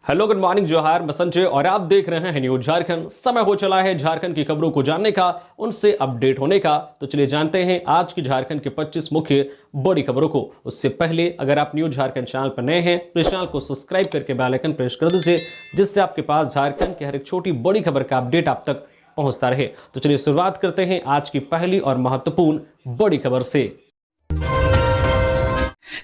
Hello, good morning, जोहार, मैं संजय और आप देख रहे हैं न्यूज झारखंड। समय हो चला है झारखंड की खबरों को जानने का, उनसे अपडेट होने का। तो चलिए जानते हैं आज की झारखंड के 25 मुख्य बड़ी खबरों को। उससे पहले अगर आप न्यूज झारखंड चैनल पर नए हैं तो इस चैनल को सब्सक्राइब करके बेल आइकन प्रेस कर दीजिए, जिससे आपके पास झारखंड की हर एक छोटी बड़ी खबर का अपडेट आप तक पहुंचता रहे। तो चलिए शुरुआत करते हैं आज की पहली और महत्वपूर्ण बड़ी खबर से।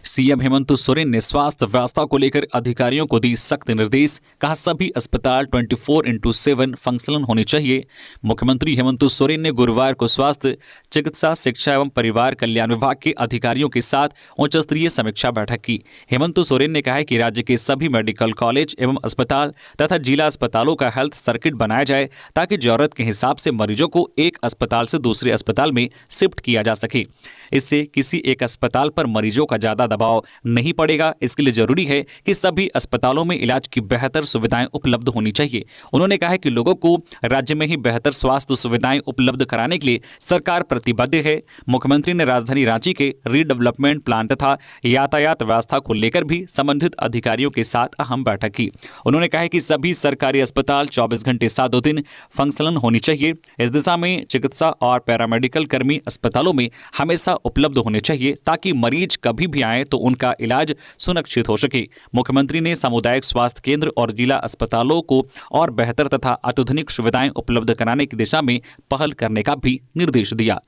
सीएम हेमंत सोरेन ने स्वास्थ्य व्यवस्था को लेकर अधिकारियों को दी सख्त निर्देश। कहा सभी अस्पताल 24/7 फंक्शनल होने चाहिए। मुख्यमंत्री हेमंत सोरेन ने गुरुवार को स्वास्थ्य, चिकित्सा, शिक्षा एवं परिवार कल्याण विभाग के अधिकारियों के साथ उच्च स्तरीय समीक्षा बैठक की। हेमंत सोरेन ने कहा है कि राज्य के सभी मेडिकल कॉलेज एवं अस्पताल तथा जिला अस्पतालों का हेल्थ सर्किट बनाया जाए, ताकि जरूरत के हिसाब से मरीजों को एक अस्पताल से दूसरे अस्पताल में शिफ्ट किया जा सके। इससे किसी एक अस्पताल पर मरीजों का ज्यादा दबाव नहीं पड़ेगा। इसके लिए जरूरी है कि सभी अस्पतालों में इलाज की बेहतर सुविधाएं उपलब्ध होनी चाहिए। उन्होंने कहा कि लोगों को राज्य में ही बेहतर स्वास्थ्य सुविधाएं उपलब्ध कराने के लिए सरकार प्रतिबद्ध है। मुख्यमंत्री ने राजधानी रांची के रीडेवलपमेंट प्लान तथा यातायात व्यवस्था को लेकर भी संबंधित अधिकारियों के साथ अहम बैठक की। उन्होंने कहा कि सभी सरकारी अस्पताल 24 घंटे 7 दिन फंक्शनल होनी चाहिए। इस दिशा में चिकित्सा और पैरामेडिकल कर्मी अस्पतालों में हमेशा उपलब्ध होने चाहिए, ताकि मरीज कभी भी आए तो उनका इलाज सुनिश्चित हो सके। मुख्यमंत्री ने सामुदायिक स्वास्थ्य केंद्र और जिला अस्पतालों को और बेहतर तथा अत्याधुनिक सुविधाएं उपलब्ध कराने की दिशा में पहल करने का भी निर्देश दिया।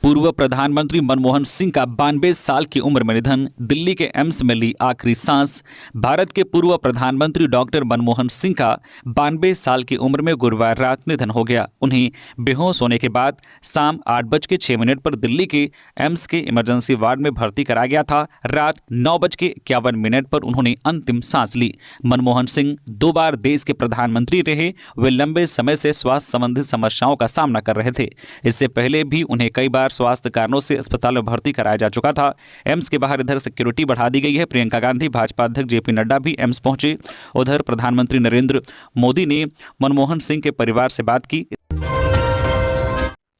पूर्व प्रधानमंत्री मनमोहन सिंह का 92 साल की उम्र में निधन। दिल्ली के एम्स में ली आखिरी सांस। भारत के पूर्व प्रधानमंत्री डॉक्टर मनमोहन सिंह का 92 साल की उम्र में गुरुवार रात निधन हो गया। उन्हें बेहोश होने के बाद शाम 8:06 पर दिल्ली के एम्स के इमरजेंसी वार्ड में भर्ती कराया गया था। रात 9:51 पर उन्होंने अंतिम सांस ली। मनमोहन सिंह 2 बार देश के प्रधानमंत्री रहे। वे लंबे समय से स्वास्थ्य संबंधित समस्याओं का सामना कर रहे थे। इससे पहले भी उन्हें कई बार स्वास्थ्य कारणों से अस्पताल में भर्ती कराया जा चुका था। एम्स के बाहर इधर सिक्योरिटी बढ़ा दी गई है। प्रियंका गांधी, भाजपा अध्यक्ष जेपी नड्डा भी एम्स पहुंचे। उधर प्रधानमंत्री नरेंद्र मोदी ने मनमोहन सिंह के परिवार से बात की।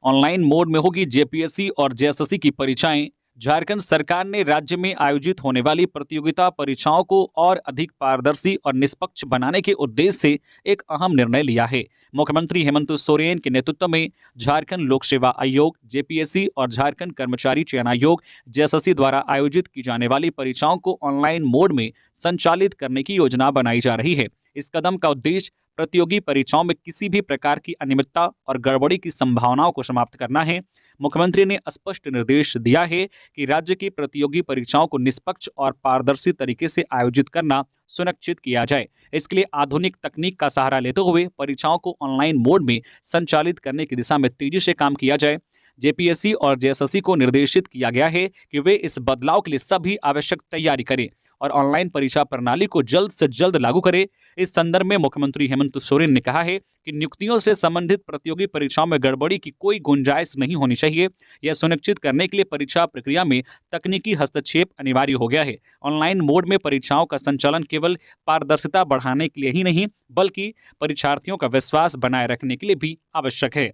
ऑनलाइन मोड में होगी जेपीएससी और जेएसएससी की परीक्षाएं। झारखंड सरकार ने राज्य में आयोजित होने वाली प्रतियोगिता परीक्षाओं को और अधिक पारदर्शी और निष्पक्ष बनाने के उद्देश्य से एक अहम निर्णय लिया है। मुख्यमंत्री हेमंत सोरेन के नेतृत्व में झारखंड लोक सेवा आयोग जेपीएससी और झारखंड कर्मचारी चयन आयोग जेएसएससी द्वारा आयोजित की जाने वाली परीक्षाओं को ऑनलाइन मोड में संचालित करने की योजना बनाई जा रही है। इस कदम का उद्देश्य प्रतियोगी परीक्षाओं में किसी भी प्रकार की अनियमितता और गड़बड़ी की संभावनाओं को समाप्त करना है। मुख्यमंत्री ने स्पष्ट निर्देश दिया है कि राज्य की प्रतियोगी परीक्षाओं को निष्पक्ष और पारदर्शी तरीके से आयोजित करना सुनिश्चित किया जाए। इसके लिए आधुनिक तकनीक का सहारा लेते हुए परीक्षाओं को ऑनलाइन मोड में संचालित करने की दिशा में तेजी से काम किया जाए। जेपीएससी और जेएसएससी को निर्देशित किया गया है कि वे इस बदलाव के लिए सभी आवश्यक तैयारी करें और ऑनलाइन परीक्षा प्रणाली को जल्द से जल्द लागू करें। इस संदर्भ में मुख्यमंत्री हेमंत सोरेन ने कहा है कि नियुक्तियों से संबंधित प्रतियोगी परीक्षाओं में गड़बड़ी की कोई गुंजाइश नहीं होनी चाहिए। यह सुनिश्चित करने के लिए परीक्षा प्रक्रिया में तकनीकी हस्तक्षेप अनिवार्य हो गया है। ऑनलाइन मोड में परीक्षाओं का संचालन केवल पारदर्शिता बढ़ाने के लिए ही नहीं, बल्कि परीक्षार्थियों का विश्वास बनाए रखने के लिए भी आवश्यक है।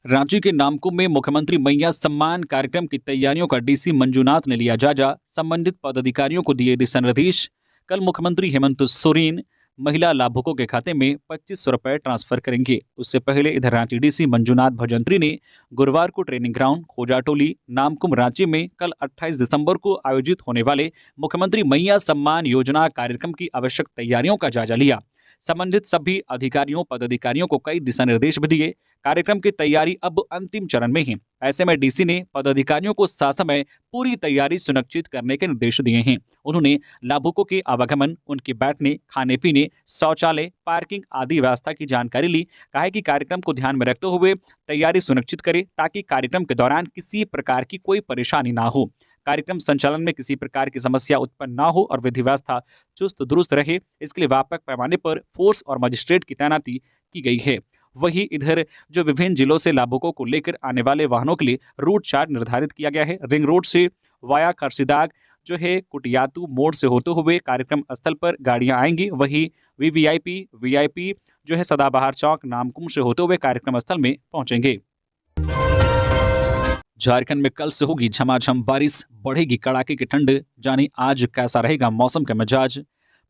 रांची के नामकुम में मुख्यमंत्री मैया सम्मान कार्यक्रम की तैयारियों का डीसी मंजुनाथ ने लिया जायजा। संबंधित पदाधिकारियों को दिए दिशा निर्देश। कल मुख्यमंत्री हेमंत सोरेन महिला लाभुकों के खाते में 2500 रुपए ट्रांसफर करेंगे। उससे पहले इधर रांची डीसी मंजुनाथ भजंत्री ने गुरुवार को ट्रेनिंग ग्राउंड खोजाटोली नामकुम रांची में कल 28 दिसंबर को आयोजित होने वाले मुख्यमंत्री मैया सम्मान योजना कार्यक्रम की आवश्यक तैयारियों का जायजा लिया। संबंधित सभी अधिकारियों पदाधिकारियों को कई दिशा निर्देश भी दिए। कार्यक्रम की तैयारी अब अंतिम चरण में है। ऐसे में डीसी ने पदाधिकारियों को समय पूरी तैयारी सुनिश्चित करने के निर्देश दिए हैं। उन्होंने लाभुकों के आवागमन, उनके बैठने, खाने पीने, शौचालय, पार्किंग आदि व्यवस्था की जानकारी ली। कहा है कि कार्यक्रम को ध्यान में रखते हुए तैयारी सुनिश्चित करें, ताकि कार्यक्रम के दौरान किसी प्रकार की कोई परेशानी ना हो, कार्यक्रम संचालन में किसी प्रकार की समस्या उत्पन्न ना हो और विधि व्यवस्था चुस्त दुरुस्त रहे। इसके लिए व्यापक पैमाने पर फोर्स और मजिस्ट्रेट की तैनाती की गई है। वहीं इधर जो विभिन्न जिलों से लाभुकों को लेकर आने वाले वाहनों के लिए रूट चार्ट निर्धारित किया गया है। रिंग रोड से वाया खरसीदाग जो है कुटियातू मोड़ से होते हुए कार्यक्रम स्थल पर गाड़ियां आएंगी। वहीं वीवीआईपी जो है सदाबहार चौक नामकुम से होते हुए कार्यक्रम स्थल में पहुंचेंगे। झारखंड में कल से होगी झमाझम बारिश, बढ़ेगी कड़ाके की ठंड। जाने आज कैसा रहेगा मौसम का मिजाज।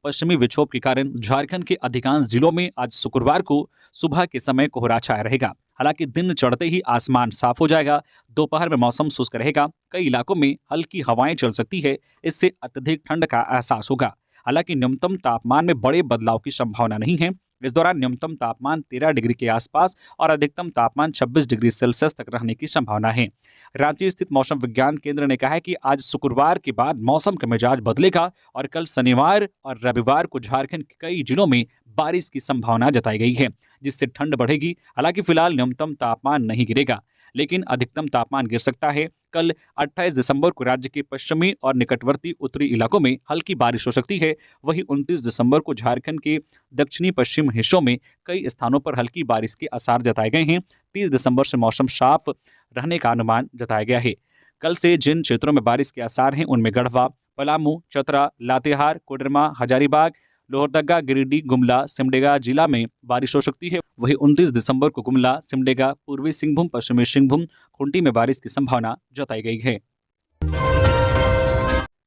पश्चिमी विक्षोभ के कारण झारखंड के अधिकांश जिलों में आज शुक्रवार को सुबह के समय कोहरा छाया रहेगा। हालांकि दिन चढ़ते ही आसमान साफ हो जाएगा। दोपहर में मौसम शुष्क रहेगा। कई इलाकों में हल्की हवाएं चल सकती है। इससे अत्यधिक ठंड का एहसास होगा। हालांकि न्यूनतम तापमान में बड़े बदलाव की संभावना नहीं है। इस दौरान न्यूनतम तापमान 13 डिग्री के आसपास और अधिकतम तापमान 26 डिग्री सेल्सियस तक रहने की संभावना है। रांची स्थित मौसम विज्ञान केंद्र ने कहा है कि आज शुक्रवार के बाद मौसम का मिजाज बदलेगा और कल शनिवार और रविवार को झारखंड के कई जिलों में बारिश की संभावना जताई गई है, जिससे ठंड बढ़ेगी। हालांकि फिलहाल न्यूनतम तापमान नहीं गिरेगा, लेकिन अधिकतम तापमान गिर सकता है। कल 28 दिसंबर को राज्य के पश्चिमी और निकटवर्ती उत्तरी इलाकों में हल्की बारिश हो सकती है। वहीं 29 दिसंबर को झारखंड के दक्षिणी पश्चिम हिस्सों में कई स्थानों पर हल्की बारिश के आसार जताए गए हैं। 30 दिसंबर से मौसम साफ रहने का अनुमान जताया गया है। कल से जिन क्षेत्रों में बारिश के आसार हैं उनमें गढ़वा, पलामू, चतरा, लातेहार, कोडरमा, हजारीबाग, लोहरदगा, गिरिडीह, गुमला, सिमडेगा जिला में बारिश हो सकती है। वहीं 29 दिसंबर को गुमला, सिमडेगा, पूर्वी सिंहभूम, पश्चिमी सिंहभूम, खूंटी में बारिश की संभावना जताई गई है।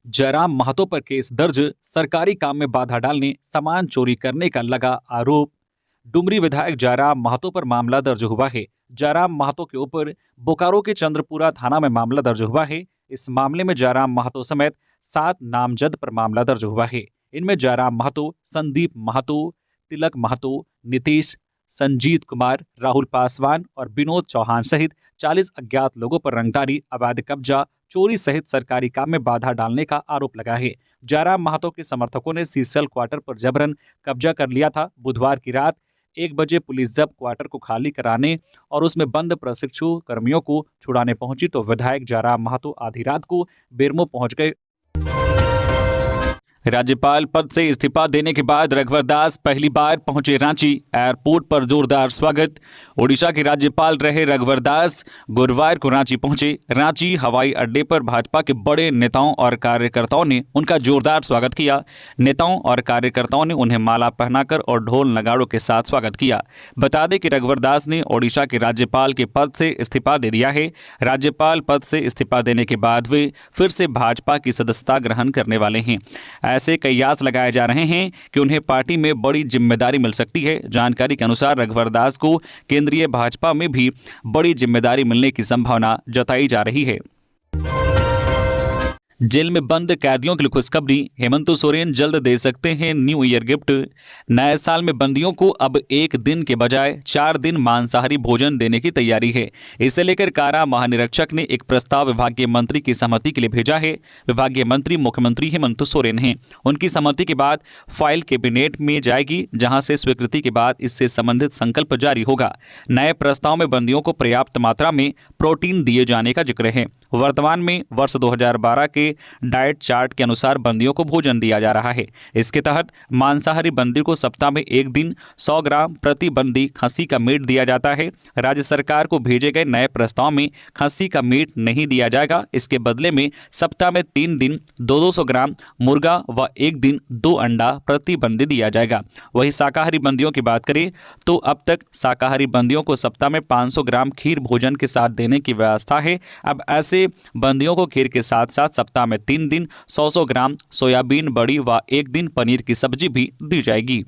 जयराम महतो पर केस दर्ज, सरकारी काम में बाधा डालने, सामान चोरी करने का लगा आरोप। डुमरी विधायक जयराम महतो पर मामला दर्ज हुआ है। जयराम महतो के ऊपर बोकारो के चंद्रपुरा थाना में मामला दर्ज हुआ है। इस मामले में जयराम महतो समेत 7 नामजद पर मामला दर्ज हुआ है। इनमें जयराम महतो, संदीप महतो, तिलक महतो, नीतीश, संजीत कुमार, राहुल पासवान और विनोद चौहान सहित 40 अज्ञात लोगों पर रंगदारी, अवैध कब्जा, चोरी सहित सरकारी काम में बाधा डालने का आरोप लगा है। जयराम महतो के समर्थकों ने सीसेल क्वार्टर पर जबरन कब्जा कर लिया था। बुधवार की रात 1 बजे पुलिस जब क्वार्टर को खाली कराने और उसमें बंद प्रशिक्षु कर्मियों को छुड़ाने पहुंची तो विधायक जयराम महतो आधी रात को बेरमो पहुंच गए। राज्यपाल पद से इस्तीफा देने के बाद रघुवर दास पहली बार पहुंचे रांची। एयरपोर्ट पर जोरदार स्वागत। ओडिशा के राज्यपाल रहे रघुवर दास गुरुवार को रांची पहुंचे। रांची हवाई अड्डे पर भाजपा के बड़े नेताओं और कार्यकर्ताओं ने उनका जोरदार स्वागत किया। नेताओं और कार्यकर्ताओं ने उन्हें माला पहनाकर और ढोल नगाड़ों के साथ स्वागत किया। बता दें कि रघुवर दास ने ओडिशा के राज्यपाल के पद से इस्तीफा दे दिया है। राज्यपाल पद से इस्तीफा देने के बाद वे फिर से भाजपा की सदस्यता ग्रहण करने वाले हैं। ऐसे कयास लगाए जा रहे हैं कि उन्हें पार्टी में बड़ी जिम्मेदारी मिल सकती है। जानकारी के अनुसार रघुवर दास को केंद्रीय भाजपा में भी बड़ी जिम्मेदारी मिलने की संभावना जताई जा रही है। जेल में बंद कैदियों के लिए खुशखबरी, हेमंत सोरेन जल्द दे सकते हैं न्यू ईयर गिफ्ट। नए साल में बंदियों को अब 1 दिन के बजाय 4 दिन मांसाहारी भोजन देने की तैयारी है। इसे लेकर कारा महानिरीक्षक ने एक प्रस्ताव विभागीय मंत्री की सहमति के लिए भेजा है। विभागीय मंत्री मुख्यमंत्री हेमंत सोरेन हैं। उनकी सहमति के बाद फाइल कैबिनेट में जाएगी, जहां से स्वीकृति के बाद इससे संबंधित संकल्प जारी होगा। नए प्रस्ताव में बंदियों को पर्याप्त मात्रा में प्रोटीन दिए जाने का जिक्र है। वर्तमान में वर्ष 2012 के डाइट चार्ट के अनुसार बंदियों को भोजन दिया जा रहा है। इसके तहत मांसाहारी बंदी को सप्ताह में 1 दिन 100 ग्राम प्रति बंदी खस्सी का मीट दिया जाता है। राज्य सरकार को भेजे गए नए प्रस्ताव में खस्सी का मीट नहीं दिया जाएगा। इसके बदले में सप्ताह में 3 दिन 200 ग्राम मुर्गा व 1 दिन 2 अंडा प्रति बंदी दिया जाएगा। वहीं शाकाहारी बंदियों की बात करें तो अब तक शाकाहारी बंदियों को सप्ताह में 500 ग्राम खीर भोजन के साथ देने की व्यवस्था है। अब ऐसे बंदियों को खीर के साथ साथ सप्ताह में 3 दिन 100 ग्राम सोयाबीन बड़ी व 1 दिन पनीर की सब्जी भी दी जाएगी।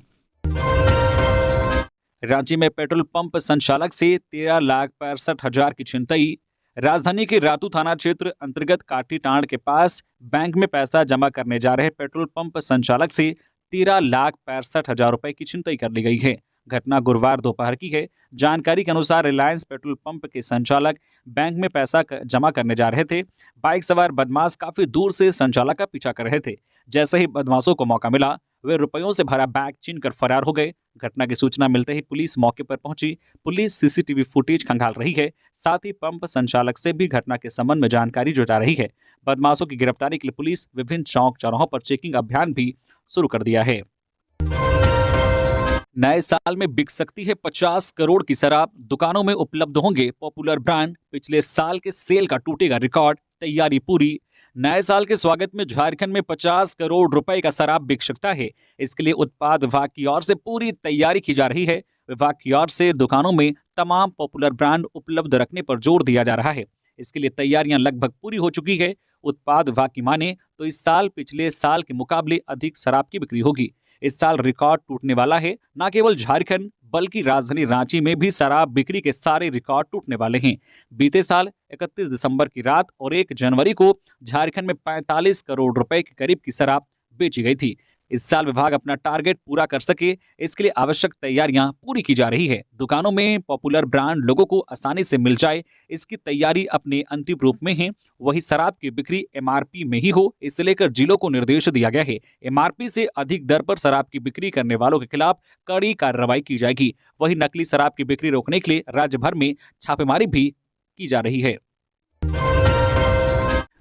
रांची में पेट्रोल पंप संचालक से 13,65,000 की छिनतई। राजधानी के रातू थाना क्षेत्र अंतर्गत काटीटांड़ के पास बैंक में पैसा जमा करने जा रहे पेट्रोल पंप संचालक से 13,65,000 रुपए की छिनतई कर ली गई है। घटना गुरुवार दोपहर की है। जानकारी के अनुसार रिलायंस पेट्रोल पंप के संचालक बैंक में पैसा जमा करने जा रहे थे। बाइक सवार बदमाश काफी दूर से संचालक का पीछा कर रहे थे। जैसे ही बदमाशों को मौका मिला, वे रुपयों से भरा बैग छीनकर फरार हो गए। घटना की सूचना मिलते ही पुलिस मौके पर पहुंची। पुलिस सीसीटीवी फुटेज खंगाल रही है। साथ ही पंप संचालक से भी घटना के संबंध में जानकारी जुटा रही है। बदमाशों की गिरफ्तारी के लिए पुलिस विभिन्न चौक चौराहों पर चेकिंग अभियान भी शुरू कर दिया है। नए साल में बिक सकती है 50 करोड़ की शराब। दुकानों में उपलब्ध होंगे पॉपुलर ब्रांड। पिछले साल के सेल का टूटेगा रिकॉर्ड, तैयारी पूरी। नए साल के स्वागत में झारखंड में 50 करोड़ रुपए का शराब बिक सकता है। इसके लिए उत्पाद विभाग की ओर से पूरी तैयारी की जा रही है। विभाग की ओर से दुकानों में तमाम पॉपुलर ब्रांड उपलब्ध रखने पर जोर दिया जा रहा है। इसके लिए तैयारियां लगभग पूरी हो चुकी है। उत्पाद विभाग की माने तो इस साल पिछले साल के मुकाबले अधिक शराब की बिक्री होगी। इस साल रिकॉर्ड टूटने वाला है। न केवल झारखंड बल्कि राजधानी रांची में भी शराब बिक्री के सारे रिकॉर्ड टूटने वाले हैं। बीते साल 31 दिसंबर की रात और 1 जनवरी को झारखंड में 45 करोड़ रुपए के करीब की शराब बेची गई थी। इस साल विभाग अपना टारगेट पूरा कर सके, इसके लिए आवश्यक तैयारियां पूरी की जा रही है। दुकानों में पॉपुलर ब्रांड लोगों को आसानी से मिल जाए, इसकी तैयारी अपने अंतिम रूप में है। वही शराब की बिक्री एमआरपी में ही हो, इसे लेकर जिलों को निर्देश दिया गया है। एमआरपी से अधिक दर पर शराब की बिक्री करने वालों के खिलाफ कड़ी कार्रवाई की जाएगी। वही नकली शराब की बिक्री रोकने के लिए राज्य भर में छापेमारी भी की जा रही है।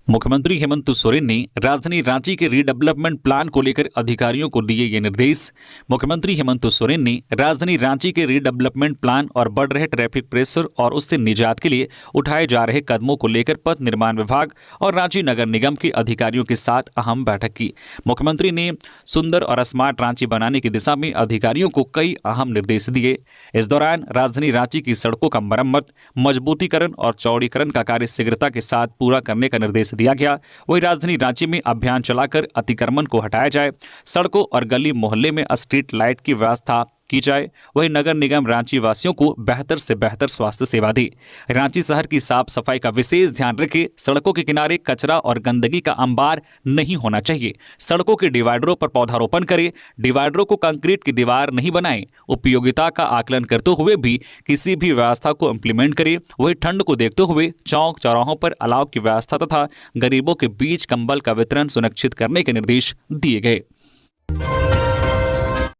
मुख्यमंत्री हेमंत सोरेन ने राजधानी रांची के रीडेवलपमेंट प्लान को लेकर अधिकारियों को दिए ये निर्देश। मुख्यमंत्री हेमंत सोरेन ने राजधानी रांची के रीडेवलपमेंट प्लान और बढ़ रहे ट्रैफिक प्रेशर और उससे निजात के लिए उठाए जा रहे कदमों को लेकर पथ निर्माण विभाग और रांची नगर निगम के अधिकारियों के साथ अहम बैठक की। मुख्यमंत्री ने सुंदर और स्मार्ट रांची बनाने की दिशा में अधिकारियों को कई अहम निर्देश दिए। इस दौरान राजधानी रांची की सड़कों का मरम्मत, मजबूतीकरण और चौड़ीकरण का कार्य शीघ्रता के साथ पूरा करने का निर्देश दिया गया। वही राजधानी रांची में अभियान चलाकर अतिक्रमण को हटाया जाए, सड़कों और गली मोहल्ले में स्ट्रीट लाइट की व्यवस्था की जाए। वही नगर निगम रांची वासियों को बेहतर से बेहतर स्वास्थ्य सेवा दे। रांची शहर की साफ सफाई का विशेष ध्यान रखे। सड़कों के किनारे कचरा और गंदगी का अंबार नहीं होना चाहिए। सड़कों के डिवाइडरों पर पौधारोपण करे। डिवाइडरों को कंक्रीट की दीवार नहीं बनाए। उपयोगिता का आकलन करते हुए भी किसी भी व्यवस्था को इम्प्लीमेंट करे। वही ठंड को देखते हुए चौक चौराहों पर अलाव की व्यवस्था तथा गरीबों के बीच कंबल का वितरण सुनिश्चित करने के निर्देश दिए गए।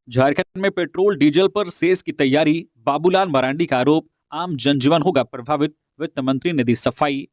झारखंड में पेट्रोल डीजल पर सेस की तैयारी, बाबूलाल मरांडी का आरोप, आम जनजीवन होगा प्रभावित, वित्त मंत्री ने दी सफाई।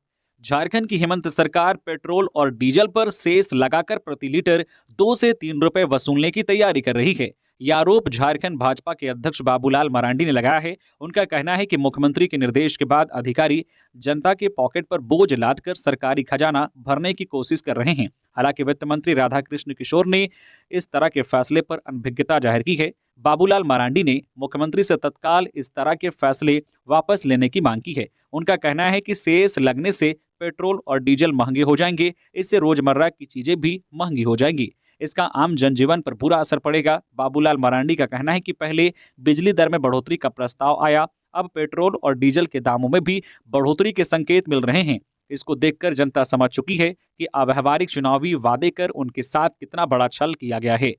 झारखंड की हेमंत सरकार पेट्रोल और डीजल पर सेस लगाकर प्रति लीटर 2 से 3 रुपए वसूलने की तैयारी कर रही है। यह आरोप झारखंड भाजपा के अध्यक्ष बाबूलाल मरांडी ने लगाया है। उनका कहना है कि मुख्यमंत्री के निर्देश के बाद अधिकारी जनता के पॉकेट पर बोझ लादकर सरकारी खजाना भरने की कोशिश कर रहे हैं। हालांकि वित्त मंत्री राधाकृष्ण किशोर ने इस तरह के फैसले पर अनभिज्ञता जाहिर की है। बाबूलाल मरांडी ने मुख्यमंत्री से तत्काल इस तरह के फैसले वापस लेने की मांग की है। उनका कहना है कि सेस लगने से पेट्रोल और डीजल महंगे हो जाएंगे, इससे रोजमर्रा की चीजें भी महंगी हो जाएंगी। इसका आम जनजीवन पर बुरा असर पड़ेगा। बाबूलाल मरांडी का कहना है कि पहले बिजली दर में बढ़ोतरी का प्रस्ताव आया, अब पेट्रोल और डीजल के दामों में भी बढ़ोतरी के संकेत मिल रहे हैं। इसको देखकर जनता समझ चुकी है कि अव्यावहारिक चुनावी वादे कर उनके साथ कितना बड़ा छल किया गया है।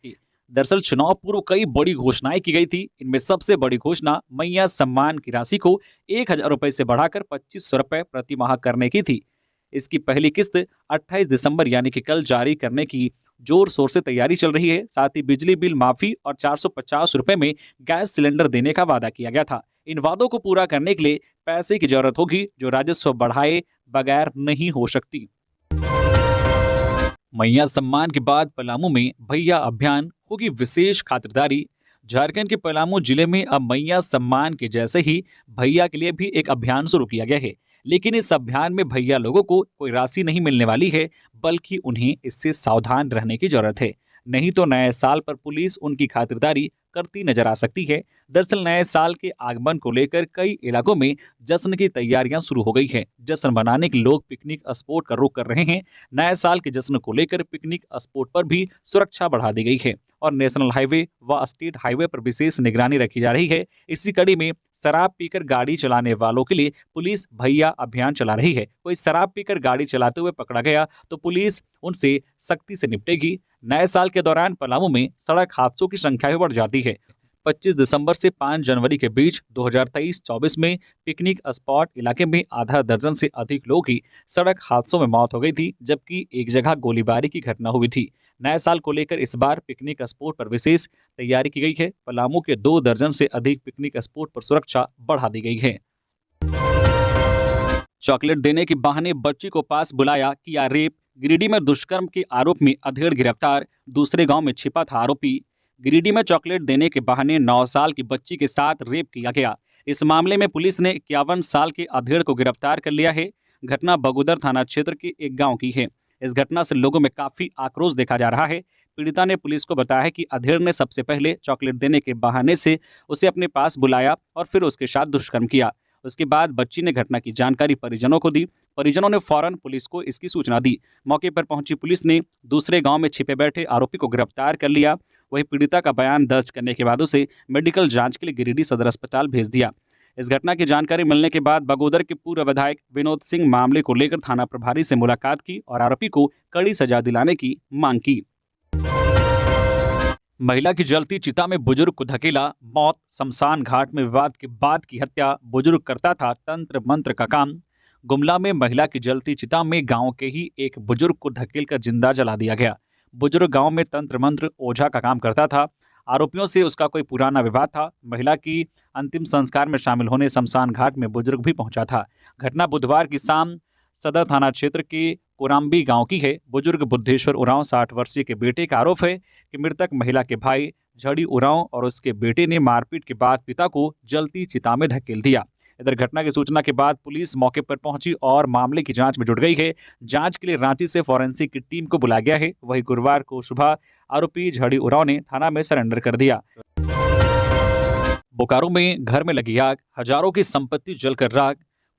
दरअसल चुनाव पूर्व कई बड़ी घोषणाएं की गई थी। इनमें सबसे बड़ी घोषणा मैया सम्मान की राशि को 1000 रुपए से बढ़ाकर 2500 रुपए प्रति माह करने की थी। इसकी पहली किस्त 28 दिसंबर यानी कि कल जारी करने की जोर शोर से तैयारी चल रही है। साथ ही बिजली बिल माफी और 450 रुपए में गैस सिलेंडर देने का वादा किया गया था। इन वादों को पूरा करने के लिए पैसे की जरूरत होगी, जो राजस्व बढ़ाए बगैर नहीं हो सकती। मैया सम्मान के बाद पलामू में भैया अभियान होगी विशेष खातिरदारी। झारखंड के पलामू जिले में अब मैया सम्मान के जैसे ही भैया के लिए भी एक अभियान शुरू किया गया है। लेकिन इस अभियान में भैया लोगों को कोई राशि नहीं मिलने वाली है, बल्कि उन्हें इससे सावधान रहने की जरूरत है। नहीं तो नए साल पर पुलिस उनकी खातिरदारी करती नजर आ सकती है। दरअसल नए साल के आगमन को लेकर कई इलाकों में जश्न की तैयारियां शुरू हो गई हैं। जश्न मनाने के लोग पिकनिक स्पॉट का रुख कर रहे हैं। नए साल के जश्न को लेकर पिकनिक स्पॉट पर भी सुरक्षा बढ़ा दी गई है और नेशनल हाईवे व स्टेट हाईवे पर विशेष निगरानी रखी जा रही है। इसी कड़ी में शराब पीकर गाड़ी चलाने वालों के लिए पुलिस भैया अभियान चला रही है। कोई शराब पीकर गाड़ी चलाते हुए पकड़ा गया तो पुलिस उनसे सख्ती से निपटेगी। नए साल के दौरान पलामू में सड़क हादसों की संख्या भी बढ़ जाती है। 25 दिसंबर से 5 जनवरी के बीच 2023-24 में पिकनिक स्पॉट इलाके में आधा दर्जन से अधिक लोगों की सड़क हादसों में मौत हो गई थी, जबकि एक जगह गोलीबारी की घटना हुई थी। नए साल को लेकर इस बार पिकनिक स्पॉट पर विशेष तैयारी की गई है। पलामू के 2 दर्जन से अधिक पिकनिक स्पॉट पर सुरक्षा बढ़ा दी गई है। चॉकलेट देने के बहाने बच्ची को पास बुलाया, किया रेप। गिरिडीह में दुष्कर्म के आरोप में अधेड़ गिरफ्तार, दूसरे गांव में छिपा था आरोपी। गिरिडीह में चॉकलेट देने के बहाने 9 साल की बच्ची के साथ रेप किया गया। इस मामले में पुलिस ने 51 साल के अधेड़ को गिरफ्तार कर लिया है। घटना बगुदर थाना क्षेत्र के एक गांव की है। इस घटना से लोगों में काफी आक्रोश देखा जा रहा है। पीड़िता ने पुलिस को बताया कि अधेड़ ने सबसे पहले चॉकलेट देने के बहाने से उसे अपने पास बुलाया और फिर उसके साथ दुष्कर्म किया। उसके बाद बच्ची ने घटना की जानकारी परिजनों को दी। परिजनों ने फौरन पुलिस को इसकी सूचना दी। मौके पर पहुंची पुलिस ने दूसरे गांव में छिपे बैठे आरोपी को गिरफ्तार कर लिया। वहीं पीड़िता का बयान दर्ज करने के बाद उसे मेडिकल जांच के लिए गिरिडीह सदर अस्पताल भेज दिया। इस घटना की जानकारी मिलने के बाद बगोदर के पूर्व विधायक विनोद सिंह मामले को लेकर थाना प्रभारी से मुलाकात की और आरोपी को कड़ी सजा दिलाने की मांग की। महिला की जलती चिता में बुजुर्ग को धकेला, मौत। शमशान घाट में विवाद के बाद की हत्या। बुजुर्ग करता था तंत्र मंत्र का काम। गुमला में महिला की जलती चिता में गांव के ही एक बुजुर्ग को धकेलकर जिंदा जला दिया गया। बुजुर्ग गांव में तंत्र मंत्र ओझा का काम करता था। आरोपियों से उसका कोई पुराना विवाद था। महिला की अंतिम संस्कार में शामिल होने शमशान घाट में बुजुर्ग भी पहुंचा था। घटना बुधवार की शाम सदर थाना क्षेत्र के कोराम्बी गांव की है। बुजुर्ग बुद्धेश्वर उरांव 60 वर्षीय के बेटे का आरोप है कि मृतक महिला के भाई झड़ी उरांव और उसके बेटे ने मारपीट के बाद पिता को जलती चिता में धकेल दिया। इधर घटना की सूचना के बाद पुलिस मौके पर पहुंची और मामले की जांच में जुट गई है। जांच के लिए रांची से फॉरेंसिक की टीम को बुलाया गया है। वहीं गुरुवार को सुबह आरोपी झड़ी उरांव ने थाना में सरेंडर कर दिया। बोकारो में घर में लगी आग, हजारों की संपत्ति जलकर राख।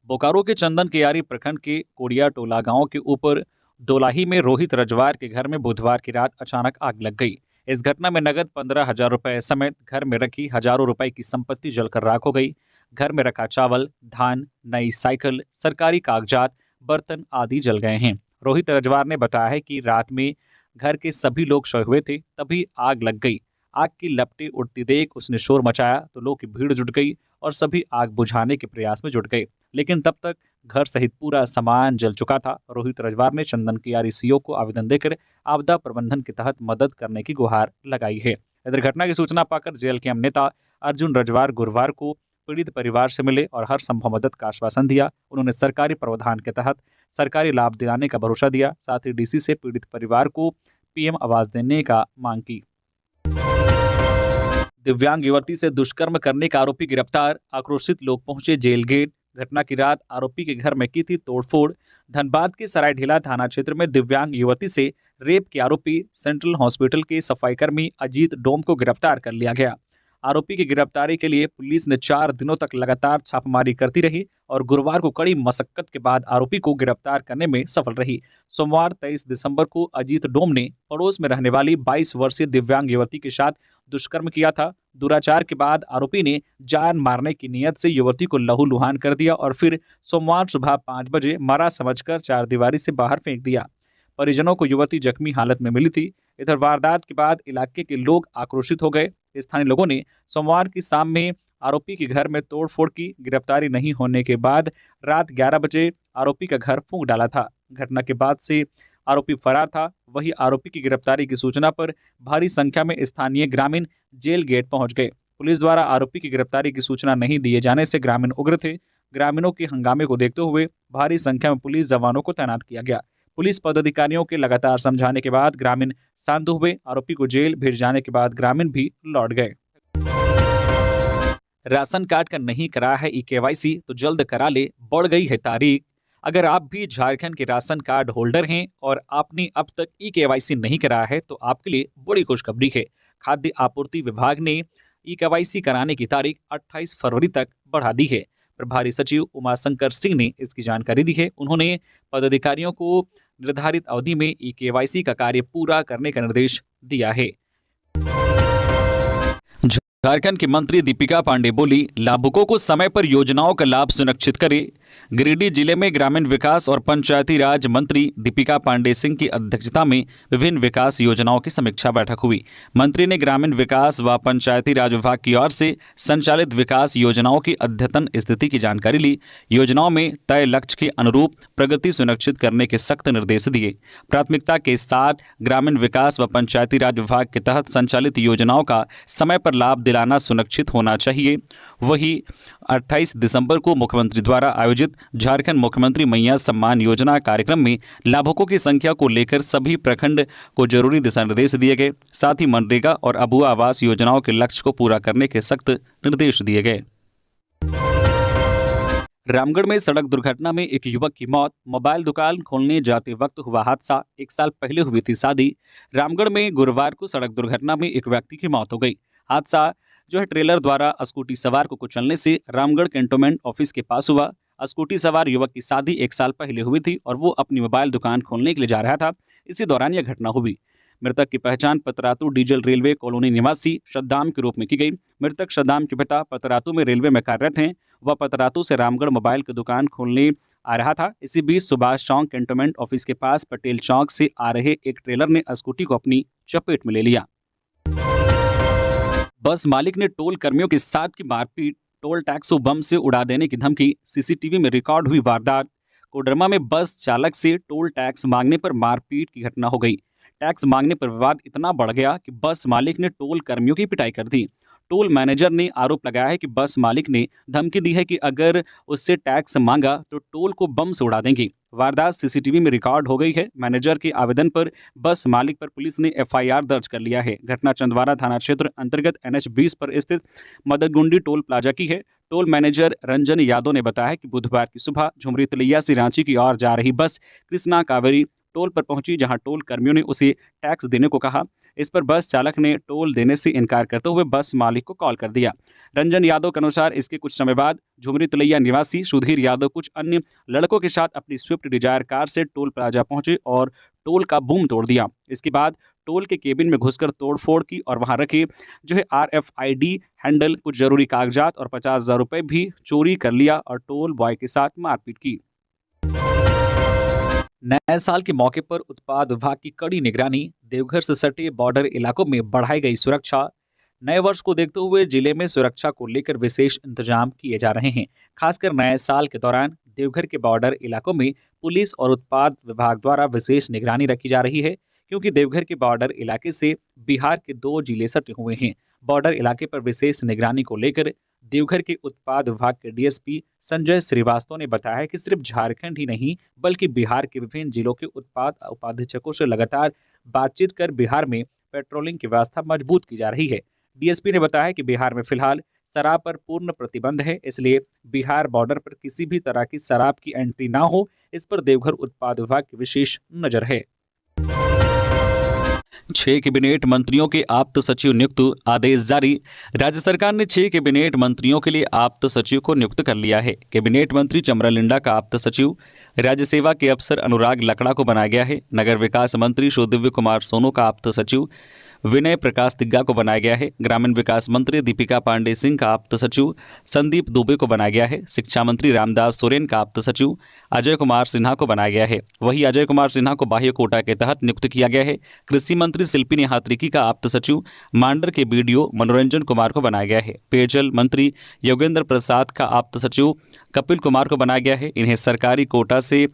बोकारो के चंदन कियारी प्रखंड के कोडिया टोला गांव के ऊपर दोलाही में रोहित रजवार के घर में बुधवार की रात अचानक आग लग गई। इस घटना में नगद 15,000 रुपए समेत घर में रखी हजारों रुपए की संपत्ति जलकर राख हो गई। घर में रखा चावल, धान, नई साइकिल, सरकारी कागजात, बर्तन आदि जल गए हैं। रोहित रजवार ने बताया है कि रात में घर के सभी लोग सोए हुए थे, तभी आग लग गई। आग की लपटें उठती देख उसने शोर मचाया तो लोग की भीड़ जुट गई और सभी आग बुझाने के प्रयास में जुट गए, लेकिन तब तक घर सहित पूरा सामान जल चुका था। रोहित रजवार ने चंदन कियारी सीओ को आवेदन देकर आपदा प्रबंधन के तहत मदद करने की गुहार लगाई है। इधर घटना की सूचना पाकर जेएलकेएम नेता अर्जुन रजवार गुरुवार को पीड़ित परिवार से मिले और हर संभव मदद का आश्वासन दिया। उन्होंने सरकारी प्रावधान के तहत सरकारी लाभ दिलाने का भरोसा दिया। साथ ही डीसी से पीड़ित परिवार को पीएम आवास देने का मांग की। दिव्यांग युवती से दुष्कर्म करने का आरोपी गिरफ्तार, आक्रोशित लोग पहुंचे जेल गेट। घटना की रात आरोपी के घर में की थी तोड़फोड़। धनबाद के सरायढेला थाना क्षेत्र में दिव्यांग युवती से रेप के आरोपी सेंट्रल हॉस्पिटल के सफाईकर्मी अजीत डोम को गिरफ्तार कर लिया गया। आरोपी की गिरफ्तारी के लिए पुलिस ने 4 दिनों तक लगातार छापेमारी करती रही और गुरुवार को कड़ी मशक्कत के बाद आरोपी को गिरफ्तार करने में सफल रही। सोमवार 23 दिसंबर को अजीत डोम ने पड़ोस में रहने वाली 22 वर्षीय दिव्यांग युवती के साथ दुष्कर्म किया था। दुराचार के बाद आरोपी ने जान मारने की नियत से युवती को लहूलुहान कर दिया और फिर सोमवार सुबह 5 बजे मरा समझकर चारदीवारी से बाहर फेंक दिया। परिजनों को युवती जख्मी हालत में मिली थी। इधर वारदात के बाद इलाके के लोग आक्रोशित हो गए। स्थानीय लोगों ने सोमवार की शाम में आरोपी के घर में तोड़फोड़ की। गिरफ्तारी नहीं होने के बाद रात 11 बजे आरोपी का घर फूंक डाला था। घटना के बाद से आरोपी फरार था। वही आरोपी की गिरफ्तारी की सूचना पर भारी संख्या में स्थानीय ग्रामीण जेल गेट पहुंच गए। पुलिस द्वारा आरोपी की गिरफ्तारी की सूचना नहीं दिए जाने से ग्रामीण उग्र थे। ग्रामीणों के हंगामे को देखते हुए भारी संख्या में पुलिस जवानों को तैनात किया गया। पुलिस पदाधिकारियों के लगातार समझाने के बाद ग्रामीण शांत हुए। आरोपी को जेल भेज जाने के बाद ग्रामीण भी लौट गए। राशन कार्ड का नहीं करा है ई-केवाईसी तो जल्द करा ले, बढ़ गई है तारीख। अगर आप भी झारखंड के राशन कार्ड होल्डर हैं और आपने अब तक ई-केवाईसी नहीं कराया है तो आपके लिए बड़ी खुशखबरी है। खाद्य आपूर्ति विभाग ने ई-केवाईसी कराने की तारीख 28 फरवरी तक बढ़ा दी है। प्रभारी सचिव उमाशंकर सिंह ने इसकी जानकारी दी है। उन्होंने पदाधिकारियों को निर्धारित अवधि में ई-केवाईसी का कार्य पूरा करने का निर्देश दिया है। झारखंड की मंत्री दीपिका पांडे बोली, लाभुकों को समय पर योजनाओं का लाभ सुनिश्चित करें। गिरिडीह जिले में ग्रामीण विकास और पंचायती राज मंत्री दीपिका पांडे सिंह की अध्यक्षता में विभिन्न विकास योजनाओं की समीक्षा बैठक हुई। मंत्री ने ग्रामीण विकास व पंचायती राज विभाग की ओर से संचालित विकास योजनाओं की अद्यतन स्थिति की जानकारी ली। योजनाओं में तय लक्ष्य के अनुरूप प्रगति सुनिश्चित करने के सख्त निर्देश दिए। प्राथमिकता के साथ ग्रामीण विकास व पंचायती राज विभाग के तहत संचालित योजनाओं का समय पर लाभ दिलाना सुनिश्चित होना चाहिए। वहीं 28 दिसंबर को मुख्यमंत्री द्वारा आयोजित झारखंड मुख्यमंत्री मैया सम्मान योजना कार्यक्रम में लाभुकों की संख्या को लेकर सभी प्रखंड को जरूरी दिशा निर्देश दिए गए। साथ ही मनरेगा और अबुआ आवास योजनाओं के लक्ष्य को पूरा करने के सख्त निर्देश दिए गए। रामगढ़ में सड़क दुर्घटना में एक युवक की मौत। मोबाइल दुकान खोलने जाते वक्त हुआ हादसा। 1 साल पहले हुई थी शादी। रामगढ़ में गुरुवार को सड़क दुर्घटना में एक व्यक्ति की मौत हो गई। हादसा जो है ट्रेलर द्वारा स्कूटी सवार को कुचलने से रामगढ़ कैंटोनमेंट ऑफिस के पास हुआ। स्कूटी सवार युवक की शादी 1 साल पहले हुई थी और वो अपनी मोबाइल दुकान खोलने के लिए जा रहा था। इसी दौरान यह घटना हुई। मृतक की पहचान पतरातू डीजल रेलवे कॉलोनी निवासी सद्दाम के रूप में की गई। मृतक सद्दाम के पिता पतरातू में रेलवे में कार्यरत हैं। वह पतरातू से रामगढ़ मोबाइल की दुकान खोलने आ रहा था। इसी बीच सुभाष चौक कैंटोनमेंट ऑफिस के पास पटेल चौक से आ रहे एक ट्रेलर ने स्कूटी को अपनी चपेट में ले लिया। बस मालिक ने टोल कर्मियों के साथ की मारपीट, टोल टैक्स को बम से उड़ा देने की धमकी, सीसीटीवी में रिकॉर्ड हुई वारदात। कोडरमा में बस चालक से टोल टैक्स मांगने पर मारपीट की घटना हो गई। टैक्स मांगने पर विवाद इतना बढ़ गया कि बस मालिक ने टोल कर्मियों की पिटाई कर दी। टोल मैनेजर ने आरोप लगाया है कि बस मालिक ने धमकी दी है कि अगर उससे टैक्स मांगा तो टोल को बम से उड़ा देंगे। वारदात सीसीटीवी में रिकॉर्ड हो गई है। मैनेजर के आवेदन पर बस मालिक पर पुलिस ने एफआईआर दर्ज कर लिया है। घटना चंदवारा थाना क्षेत्र अंतर्गत NH 20 पर स्थित मददगुंडी टोल प्लाजा की है। टोल मैनेजर रंजन यादव ने बताया कि बुधवार की सुबह झुमरी तलैया से रांची की ओर जा रही बस कृष्णा कावेरी टोल पर पहुंची, जहां टोल कर्मियों ने उसे टैक्स देने को कहा। इस पर बस चालक ने टोल देने से इनकार करते हुए बस मालिक को कॉल कर दिया। रंजन यादव के अनुसार इसके कुछ समय बाद झुमरी तलैया निवासी सुधीर यादव कुछ अन्य लड़कों के साथ अपनी स्विफ्ट डिजायर कार से टोल प्लाजा पहुंचे और टोल का बूम तोड़ दिया। इसके बाद टोल के केबिन में घुसकर तोड़फोड़ की और वहां रखे RFID हैंडल, कुछ जरूरी कागजात और 50,000 रुपये भी चोरी कर लिया और टोल बॉय के साथ मारपीट की। नए साल के मौके पर उत्पाद विभाग की कड़ी निगरानी, देवघर से सटे बॉर्डर इलाकों में बढ़ाई गई सुरक्षा। नए वर्ष को देखते हुए जिले में सुरक्षा को लेकर विशेष इंतजाम किए जा रहे हैं। खासकर नए साल के दौरान देवघर के बॉर्डर इलाकों में पुलिस और उत्पाद विभाग द्वारा विशेष निगरानी रखी जा रही है, क्योंकि देवघर के बॉर्डर इलाके से बिहार के 2 जिले सटे हुए हैं। बॉर्डर इलाके पर विशेष निगरानी को लेकर देवघर के उत्पाद विभाग के DSP संजय श्रीवास्तव ने बताया कि सिर्फ झारखंड ही नहीं बल्कि बिहार के विभिन्न जिलों के उत्पाद उपाधीक्षकों से लगातार बातचीत कर बिहार में पेट्रोलिंग की व्यवस्था मजबूत की जा रही है। DSP ने बताया कि बिहार में फिलहाल शराब पर पूर्ण प्रतिबंध है, इसलिए बिहार बॉर्डर पर किसी भी तरह की शराब की एंट्री ना हो, इस पर देवघर उत्पाद विभाग की विशेष नजर है। 6 कैबिनेट मंत्रियों के आप्त सचिव नियुक्त, आदेश जारी। राज्य सरकार ने 6 कैबिनेट मंत्रियों के लिए आप्त सचिव को नियुक्त कर लिया है। कैबिनेट मंत्री चमरा लिंडा का आप्त सचिव राज्य सेवा के अफसर अनुराग लकड़ा को बनाया गया है। नगर विकास मंत्री सुदिव्य कुमार सोनू का आप्त सचिव विनय प्रकाश तिग्गा को बनाया गया है। ग्रामीण विकास मंत्री दीपिका पांडे सिंह का आप्त सचिव संदीप दुबे को बनाया गया है। शिक्षा मंत्री रामदास सोरेन का आप्त सचिव अजय कुमार सिन्हा को बनाया गया है। वहीं अजय कुमार सिन्हा को बाह्य कोटा के तहत नियुक्त किया गया है। कृषि मंत्री शिल्पी निहात्रिकी का आप्त सचिव मांडर के BDO मनोरंजन कुमार को बनाया गया है। पेयजल मंत्री योगेंद्र प्रसाद का आप्त सचिव कपिल कुमार को बनाया गया है। इन्हें सरकारी कोटा से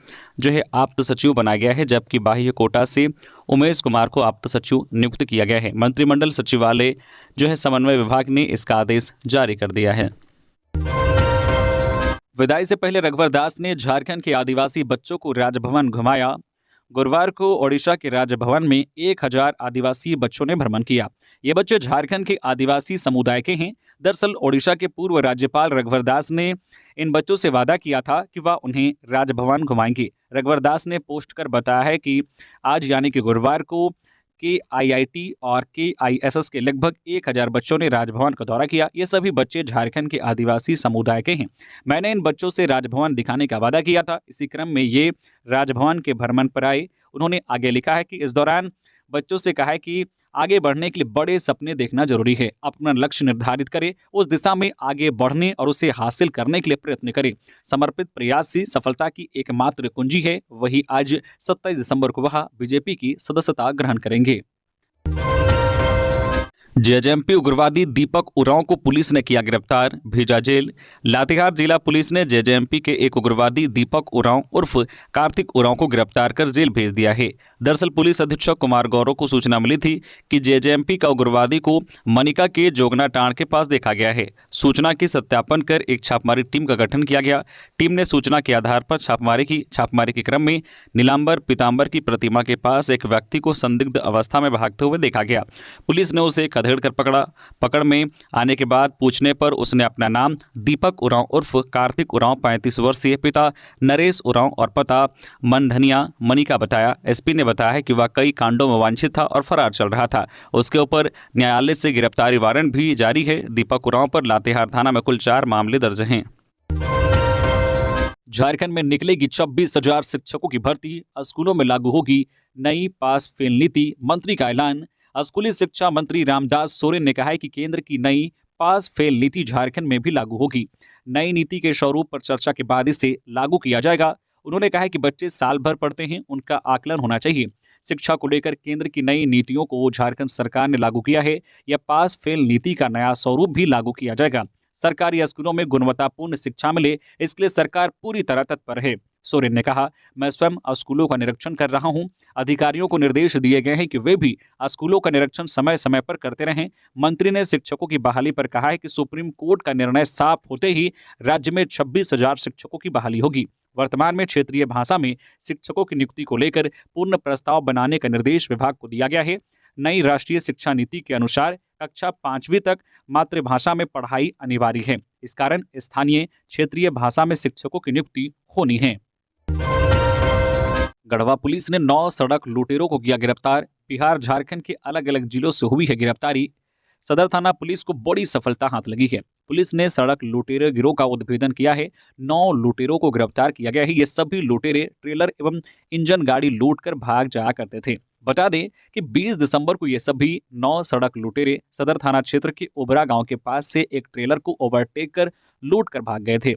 आप्त सचिव बनाया गया है, जबकि बाह्य कोटा से उमेश कुमार को आप्त सचिव नियुक्त किया गया है। मंत्रिमंडल सचिवालय समन्वय विभाग ने इसका आदेश जारी कर दिया है। विदाई से पहले रघुवर दास ने झारखंड के आदिवासी बच्चों को राजभवन घुमाया। गुरुवार को ओडिशा के राजभवन में 1000 आदिवासी बच्चों ने भ्रमण किया। ये बच्चे झारखंड के आदिवासी समुदाय के हैं। दरअसल ओडिशा के पूर्व राज्यपाल रघुवर दास ने इन बच्चों से वादा किया था कि वह उन्हें राजभवन घुमाएंगे। रघुवर दास ने पोस्ट कर बताया है कि आज यानी कि गुरुवार को KIIT और KISS के लगभग 1000 बच्चों ने राजभवन का दौरा किया। ये सभी बच्चे झारखंड के आदिवासी समुदाय के हैं। मैंने इन बच्चों से राजभवन दिखाने का वादा किया था। इसी क्रम में ये राजभवन के भ्रमण पर आए। उन्होंने आगे लिखा है कि इस दौरान बच्चों से कहा है कि आगे बढ़ने के लिए बड़े सपने देखना जरूरी है। अपना लक्ष्य निर्धारित करें, उस दिशा में आगे बढ़ने और उसे हासिल करने के लिए प्रयत्न करें। समर्पित प्रयास ही सफलता की एकमात्र कुंजी है। वही आज 27 दिसंबर को वह BJP की सदस्यता ग्रहण करेंगे। JJMP उग्रवादी दीपक उरांव को पुलिस ने किया गिरफ्तार, भेजा जेल। लातेहार जिला पुलिस ने JJMP के एक उग्रवादी दीपक उरांव उर्फ कार्तिक उरांव को गिरफ्तार कर जेल भेज दिया है। दरअसल पुलिस अधीक्षक कुमार गौरव को सूचना मिली थी कि JJMP का उग्रवादी को मनिका के जोगना टांड के पास देखा गया है। सूचना के सत्यापन कर एक छापामारी टीम का गठन किया गया। टीम ने सूचना के आधार पर छापामारी की। छापामारी के क्रम में नीलांबर पीतांबर की प्रतिमा के पास एक व्यक्ति को संदिग्ध अवस्था में भागते हुए देखा गया। पुलिस ने उसे खदेड़कर पकड़ा। पकड़ में आने के बाद पूछने पर उसने अपना नाम दीपक उरांव उर्फ कार्तिक उरांव 35 वर्षीय, पिता नरेश उरांव और पता मनधनिया मनी का बताया। एसपी ने बताया है कि वह कई कांडों में वांछित था और फरार चल रहा था। उसके ऊपर न्यायालय से गिरफ्तारी वारंट भी जारी है। दीपक उरांव पर लातेहार थाना में कुल 4 मामले दर्ज हैं। झारखंड में निकलेगी 26,000 शिक्षकों की भर्ती, स्कूलों में लागू होगी नई पास फेल नीति, मंत्री का ऐलान। स्कूली शिक्षा मंत्री रामदास सोरेन ने कहा है कि केंद्र की नई पास फेल नीति झारखंड में भी लागू होगी। नई नीति के स्वरूप पर चर्चा के बाद इसे लागू किया जाएगा। उन्होंने कहा है कि बच्चे साल भर पढ़ते हैं, उनका आकलन होना चाहिए। शिक्षा को लेकर केंद्र की नई नीतियों को झारखंड सरकार ने लागू किया है। यह पास फेल नीति का नया स्वरूप भी लागू किया जाएगा। सरकारी स्कूलों में गुणवत्तापूर्ण शिक्षा मिले, इसके लिए सरकार पूरी तरह तत्पर है। सोरेन ने कहा, मैं स्वयं स्कूलों का निरीक्षण कर रहा हूं। अधिकारियों को निर्देश दिए गए हैं कि वे भी स्कूलों का निरीक्षण समय समय पर करते रहें। मंत्री ने शिक्षकों की बहाली पर कहा है कि सुप्रीम कोर्ट का निर्णय साफ होते ही राज्य में 26,000 शिक्षकों की बहाली होगी। वर्तमान में क्षेत्रीय भाषा में शिक्षकों की नियुक्ति को लेकर पूर्ण प्रस्ताव बनाने का निर्देश विभाग को दिया गया है। नई राष्ट्रीय शिक्षा नीति के अनुसार कक्षा 5वीं तक मातृभाषा में पढ़ाई अनिवार्य है। इस कारण स्थानीय क्षेत्रीय भाषा में शिक्षकों की नियुक्ति होनी है। गढ़वा पुलिस ने 9 सड़क लुटेरों को किया गिरफ्तार। बिहार झारखंड के अलग अलग जिलों से हुई है गिरफ्तारी। सदर थाना पुलिस को बड़ी सफलता हाथ लगी है। पुलिस ने सड़क लुटेरे गिरोह का उद्भेदन किया है। 9 लुटेरों को गिरफ्तार किया गया है। ये सभी लुटेरे ट्रेलर एवं इंजन गाड़ी लूटकर भाग जाया करते थे। बता दें कि 20 दिसंबर को ये सभी 9 सड़क लुटेरे सदर थाना क्षेत्र के ओबरा गांव के पास से एक ट्रेलर को ओवरटेक कर लूट कर भाग गए थे।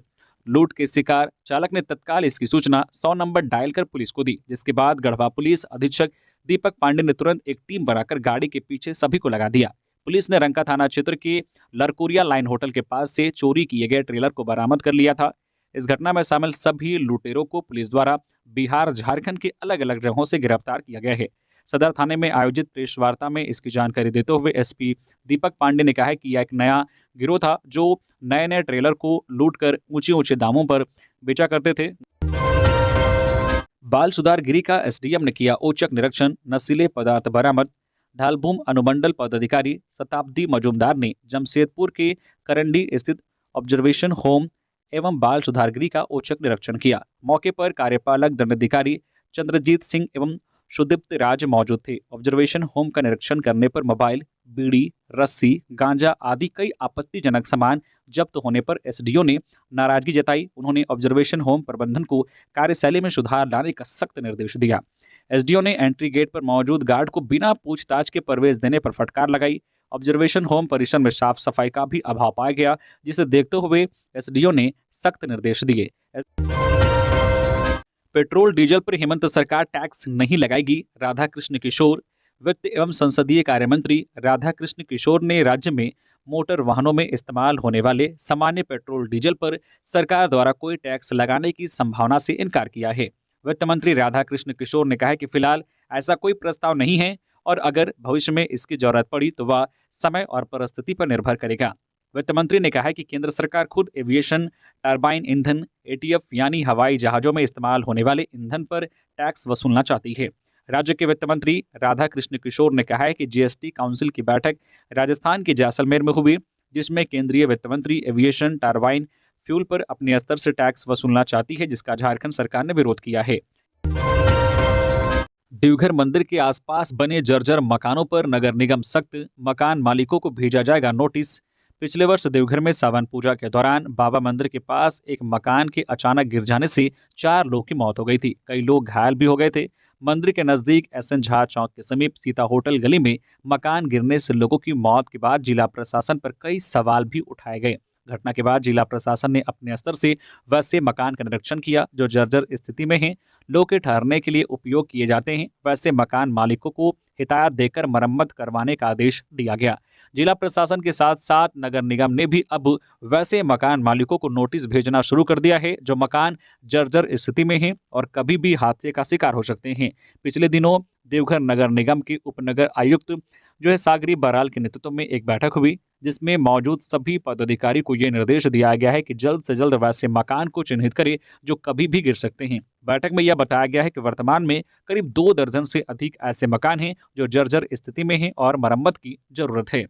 लूट के शिकार चालक ने तत्काल इसकी सूचना 100 नंबर डायल कर पुलिस को दी, जिसके बाद गढ़वा पुलिस अधीक्षक दीपक पांडे ने तुरंत एक टीम बनाकर गाड़ी के पीछे सभी को लगा दिया। पुलिस ने रंका थाना क्षेत्र के लरकोरिया लाइन होटल के पास से चोरी किए गए ट्रेलर को बरामद कर लिया था। इस घटना में शामिल सभी लुटेरों को पुलिस द्वारा बिहार झारखंड के अलग अलग जगहों से गिरफ्तार किया गया है। सदर थाने में आयोजित प्रेस वार्ता में इसकी जानकारी देते हुए एसपी दीपक पांडे ने कहा है कि यह एक नया गिरोह था जो नए नए ट्रेलर को लूटकर ऊंचे ऊंचे दामों पर बेचा करते थे। बाल सुधार गृह का एसडीएम ने किया औचक निरीक्षण, नशीले पदार्थ बरामद। ढालभूम अनुमंडल पदाधिकारी शताब्दी मजूमदार ने जमशेदपुर के करंडी स्थित ऑब्जर्वेशन होम एवं बाल सुधार गृह का औचक निरीक्षण किया। मौके पर कार्यपालक दंडाधिकारी चंद्रजीत सिंह एवं सुदीप्त राज मौजूद थे। ऑब्जर्वेशन होम का निरीक्षण करने पर मोबाइल, बीड़ी, रस्सी, गांजा आदि कई आपत्तिजनक सामान जब्त होने पर एसडीओ ने नाराजगी जताई। उन्होंने ऑब्जर्वेशन होम प्रबंधन को कार्यशैली में सुधार लाने का सख्त निर्देश दिया। एसडीओ ने एंट्री गेट पर मौजूद गार्ड को बिना पूछताछ के प्रवेश देने पर फटकार लगाई। ऑब्जर्वेशन होम परिसर में साफ सफाई का भी अभाव पाया गया, जिसे देखते हुए एसडीओ ने सख्त निर्देश दिए। पेट्रोल डीजल पर हेमंत सरकार टैक्स नहीं लगाएगी, राधाकृष्ण किशोर। वित्त एवं संसदीय कार्य मंत्री राधाकृष्ण किशोर ने राज्य में मोटर वाहनों में इस्तेमाल होने वाले सामान्य पेट्रोल डीजल पर सरकार द्वारा कोई टैक्स लगाने की संभावना से इनकार किया है। वित्त मंत्री राधाकृष्ण किशोर ने कहा है कि फिलहाल ऐसा कोई प्रस्ताव नहीं है और अगर भविष्य में इसकी जरूरत पड़ी तो वह समय और परिस्थिति पर निर्भर करेगा। वित्त मंत्री ने कहा है कि केंद्र सरकार खुद एविएशन टरबाइन ईंधन एटीएफ यानी हवाई जहाजों में इस्तेमाल होने वाले ईंधन पर टैक्स वसूलना चाहती है। राज्य के वित्त मंत्री राधाकृष्ण किशोर ने कहा है कि जीएसटी काउंसिल की बैठक राजस्थान के जैसलमेर में हुई, जिसमें केंद्रीय वित्त मंत्री एविएशन टरबाइन फ्यूल पर अपने स्तर से टैक्स वसूलना चाहती है, जिसका झारखंड सरकार ने विरोध किया है। देवघर मंदिर के आसपास बने जर्जर मकानों पर नगर निगम सख्त, मकान मालिकों को भेजा जाएगा नोटिस। पिछले वर्ष देवघर में सावन पूजा के दौरान बाबा मंदिर के पास एक मकान के अचानक गिर जाने से 4 लोगों की मौत हो गई थी। कई लोग घायल भी हो गए थे। मंदिर के नजदीक एसएन झा चौक के समीप सीता होटल गली में मकान गिरने से लोगों की मौत के बाद जिला प्रशासन पर कई सवाल भी उठाए गए। घटना के बाद जिला प्रशासन ने अपने स्तर से वैसे मकान का निरीक्षण किया जो जर्जर स्थिति में हैं, लोग के ठहरने के लिए उपयोग किए जाते हैं। वैसे मकान मालिकों को हिदायत देकर मरम्मत करवाने का आदेश दिया गया। जिला प्रशासन के साथ साथ नगर निगम ने भी अब वैसे मकान मालिकों को नोटिस भेजना शुरू कर दिया है जो मकान जर्जर स्थिति में हैं और कभी भी हादसे का शिकार हो सकते हैं। पिछले दिनों देवघर नगर निगम के उपनगर आयुक्त जो है सागरी बहराल के नेतृत्व में एक बैठक हुई, जिसमें मौजूद सभी पदाधिकारी को ये निर्देश दिया गया है कि जल्द से जल्द वैसे मकान को चिन्हित करें जो कभी भी गिर सकते हैं। बैठक में यह बताया गया है कि वर्तमान में करीब 2 दर्जन से अधिक ऐसे मकान हैं जो जर्जर स्थिति में हैं और मरम्मत की जरूरत है।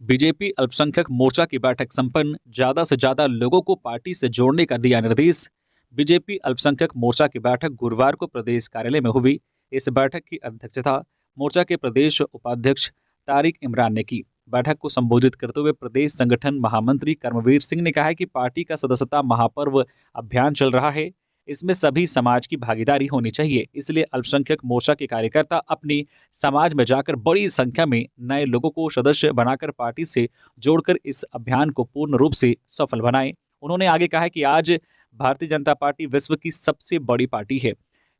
बीजेपी अल्पसंख्यक मोर्चा की बैठक संपन्न, ज्यादा से ज्यादा लोगों को पार्टी से जोड़ने का दिया निर्देश। बीजेपी अल्पसंख्यक मोर्चा की बैठक गुरुवार को प्रदेश कार्यालय में हुई। इस बैठक की अध्यक्षता मोर्चा के प्रदेश उपाध्यक्ष तारिक इमरान ने की। बैठक को संबोधित करते हुए प्रदेश संगठन महामंत्री कर्मवीर सिंह ने कहा है कि पार्टी का सदस्यता महापर्व अभियान चल रहा है, इसमें सभी समाज की भागीदारी होनी चाहिए। इसलिए अल्पसंख्यक मोर्चा के कार्यकर्ता अपनी समाज में जाकर बड़ी संख्या में नए लोगों को सदस्य बनाकर पार्टी से जोड़कर इस अभियान को पूर्ण रूप से सफल बनाएं। उन्होंने आगे कहा कि आज भारतीय जनता पार्टी विश्व की सबसे बड़ी पार्टी है,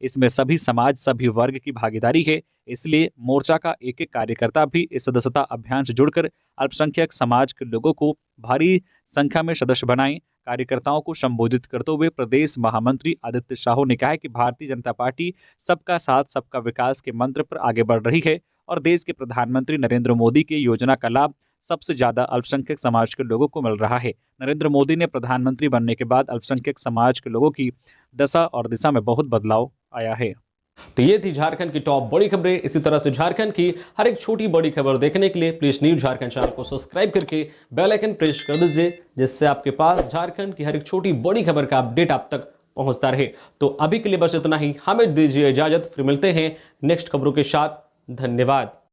इसमें सभी समाज सभी वर्ग की भागीदारी है। इसलिए मोर्चा का एक एक कार्यकर्ता भी इस सदस्यता अभियान से जुड़कर अल्पसंख्यक समाज के लोगों को भारी संख्या में सदस्य बनाएं। कार्यकर्ताओं को संबोधित करते हुए प्रदेश महामंत्री आदित्य साहू ने कहा कि भारतीय जनता पार्टी सबका साथ सबका विकास के मंत्र पर आगे बढ़ रही है और देश के प्रधानमंत्री नरेंद्र मोदी की योजना का लाभ सबसे ज्यादा अल्पसंख्यक समाज के लोगों को मिल रहा है। नरेंद्र मोदी ने प्रधानमंत्री बनने के बाद अल्पसंख्यक समाज के लोगों की दशा और दिशा में बहुत बदलाव आया है। तो ये थी झारखंड की टॉप बड़ी खबरें। इसी तरह से झारखंड की हर एक छोटी बड़ी खबर देखने के लिए प्लीज न्यूज झारखंड चैनल को सब्सक्राइब करके बेल आइकन प्रेस कर दीजिए, जिससे आपके पास झारखंड की हर एक छोटी बड़ी खबर का अपडेट आप तक पहुंचता रहे। तो अभी के लिए बस इतना ही, हमें दीजिए इजाजत, फिर मिलते हैं नेक्स्ट खबरों के साथ। धन्यवाद।